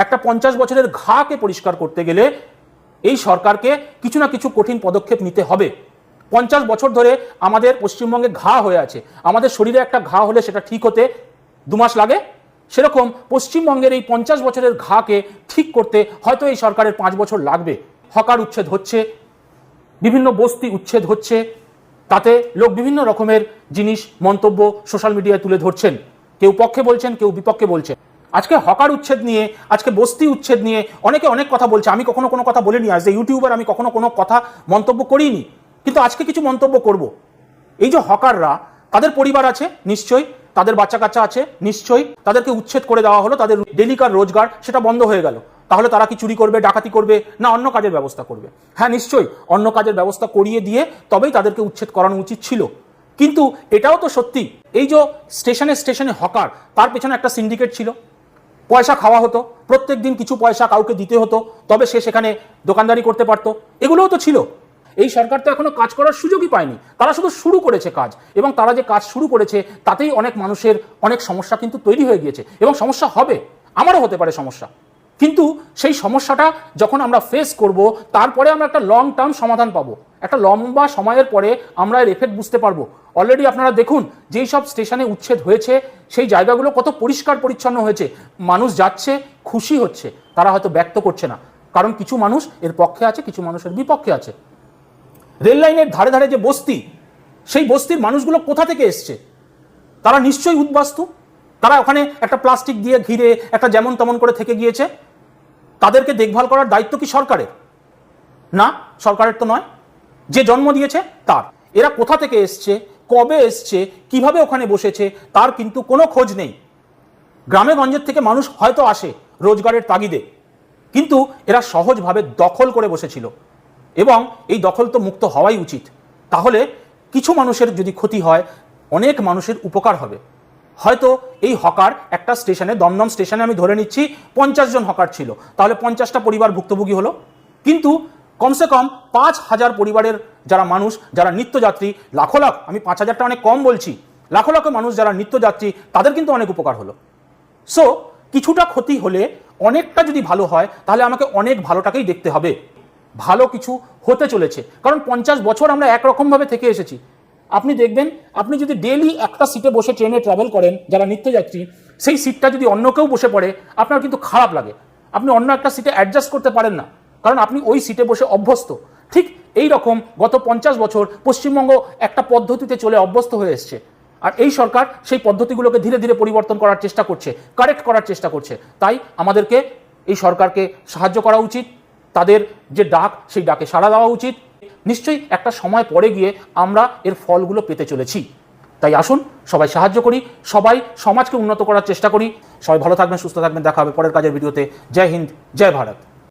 একটা 50 বছরের ঘাকে পরিষ্কার করতে গেলে এই সরকারকে কিছু না কিছু কঠিন পদক্ষেপ নিতে হবে। 50 বছর ধরে আমাদের পশ্চিমবঙ্গে ঘা হয়ে আছে, আমাদের শরীরে একটা ঘা হলে সেটা ঠিক হতে 2 মাস লাগে, সেরকম পশ্চিমবঙ্গের এই 50 বছরের ঘাকে ঠিক করতে হয়তো এই সরকারের 5 বছর লাগবে। হকার উচ্ছেদ হচ্ছে, বিভিন্ন বস্তি উচ্ছেদ হচ্ছে, তাতে লোক বিভিন্ন রকমের জিনিস মন্তব্য সোশ্যাল মিডিয়ায় তুলে ধরছেন, কেউ পক্ষে বলছেন, কেউ বিপক্ষে বলছেন। আজকে হকার উচ্ছেদ নিয়ে, আজকে বস্তি উচ্ছেদ নিয়ে অনেকে অনেক কথা বলছে। আমি কখনো কোনো কথা বলিনি, আজ ইউটিউবার আমি কখনো কোনো কথা মন্তব্য করিনি, কিন্তু আজকে কিছু মন্তব্য করব। এই যে হকাররা, তাদের পরিবার আছে নিশ্চয়ই, তাদের বাচ্চা কাচ্চা আছে নিশ্চয়ই, তাদেরকে উচ্ছেদ করে দেওয়া হলো, তাদের ডেলিকার রোজগার সেটা বন্ধ হয়ে গেল। তাহলে তারা কি চুরি করবে, ডাকাতি করবে, না অন্য কাজের ব্যবস্থা করবে? হ্যাঁ, নিশ্চয়ই অন্য কাজের ব্যবস্থা করিয়ে দিয়ে তবেই তাদেরকে উচ্ছেদ করানো উচিত ছিল। কিন্তু এটাও তো সত্যি, এই যে স্টেশনে স্টেশনে হকার, তার পেছনে একটা সিন্ডিকেট ছিল, পয়সা খাওয়া হতো, প্রত্যেক দিন কিছু পয়সা কাউকে দিতে হতো, তবে সে সেখানে দোকানদারি করতে পারতো, এগুলোও তো ছিল। এই সরকার তো এখনো কাজ করার সুযোগই পায়নি, তারা শুধু শুরু করেছে কাজ, এবং তারা যে কাজ শুরু করেছে তাতেই অনেক মানুষের অনেক সমস্যা কিন্তু তৈরি হয়ে গিয়েছে, এবং সমস্যা হবে, আমারও হতে পারে সমস্যা। কিন্তু সেই সমস্যাটা যখন আমরা ফেস করব, তারপরে আমরা একটা লং টার্ম সমাধান পাবো, একটা লম্বা সময়ের পরে আমরা এর এফেক্ট বুঝতে পারবো। অলরেডি আপনারা দেখুন, যেই সব স্টেশনে উচ্ছেদ হয়েছে সেই জায়গাগুলো কত পরিষ্কার পরিচ্ছন্ন হয়েছে, মানুষ যাচ্ছে, খুশি হচ্ছে, তারা হয়তো ব্যক্ত করছে না, কারণ কিছু মানুষ এর পক্ষে আছে, কিছু মানুষের বিপক্ষে আছে। রেল লাইনের ধারে ধারে যে বস্তি, সেই বস্তির মানুষগুলো কোথা থেকে এসছে? তারা নিশ্চয়ই উদ্বাস্তু, তারা ওখানে একটা প্লাস্টিক দিয়ে ঘিরে একটা যেমন তেমন করে থেকে গিয়েছে। তাদেরকে দেখভাল করার দায়িত্ব কি সরকারের? না, সরকারের তো নয়, যে জন্ম দিয়েছে তার। এরা কোথা থেকে এসছে, কবে এসছে, কিভাবে ওখানে বসেছে, তার কিন্তু কোনো খোঁজ নেই। গ্রামে গঞ্জের থেকে মানুষ হয়তো আসে রোজগারের তাগিদে, কিন্তু এরা সহজভাবে দখল করে বসেছিল, এবং এই দখল তো মুক্ত হওয়াই উচিত। তাহলে কিছু মানুষের যদি ক্ষতি হয়, অনেক মানুষের উপকার হবে। হয়তো এই হকার একটা স্টেশনে, দমদম স্টেশনে আমি ধরে নিচ্ছি 50 জন হকার ছিল, তাহলে 50টা পরিবার ভুক্তভোগী হলো। কিন্তু কমসে কম 5000 পরিবারের যারা মানুষ, যারা নিত্যযাত্রী, লাখো লাখ, আমি 5000টা অনেক কম বলছি, লাখো লাখো মানুষ যারা নিত্যযাত্রী, তাদের কিন্তু অনেক উপকার হলো। সো কিছুটা ক্ষতি হলে অনেকটা যদি ভালো হয়, তাহলে আমাকে অনেক ভালোটাকেই দেখতে হবে। ভালো কিছু হতে চলেছে, কারণ 50 বছর আমরা একরকমভাবে থেকে এসেছি। আপনি দেখবেন, আপনি যদি ডেইলি একটা সিটে বসে ট্রেনে ট্রাভেল করেন, যারা নিত্যযাত্রী, সেই সিটটা যদি অন্য কেউ বসে পড়ে, আপনার কিন্তু খারাপ লাগে, আপনি অন্য একটা সিটে অ্যাডজাস্ট করতে পারেন না, কারণ আপনি ওই সিটে বসে অভ্যস্ত। ঠিক এই রকম গত 50 বছর পশ্চিমবঙ্গ একটা পদ্ধতিতে চলে অভ্যস্ত হয়ে এসছে, আর এই সরকার সেই পদ্ধতিগুলোকে ধীরে ধীরে পরিবর্তন করার চেষ্টা করছে, কারেক্ট করার চেষ্টা করছে। তাই আমাদেরকে এই সরকারকে সাহায্য করা উচিত, তাদের যে ডাক, সেই ডাকে সাড়া দেওয়া উচিত। নিশ্চয়ই একটা সময় পরে গিয়ে আমরা এর ফলগুলো পেতে চলেছি। তাই আসুন সবাই সাহায্য করি, সবাই সমাজকে উন্নত করার চেষ্টা করি। সবাই ভালো থাকবেন, সুস্থ থাকবেন, দেখা হবে পরের কাজের ভিডিওতে। জয় হিন্দ, জয় ভারত।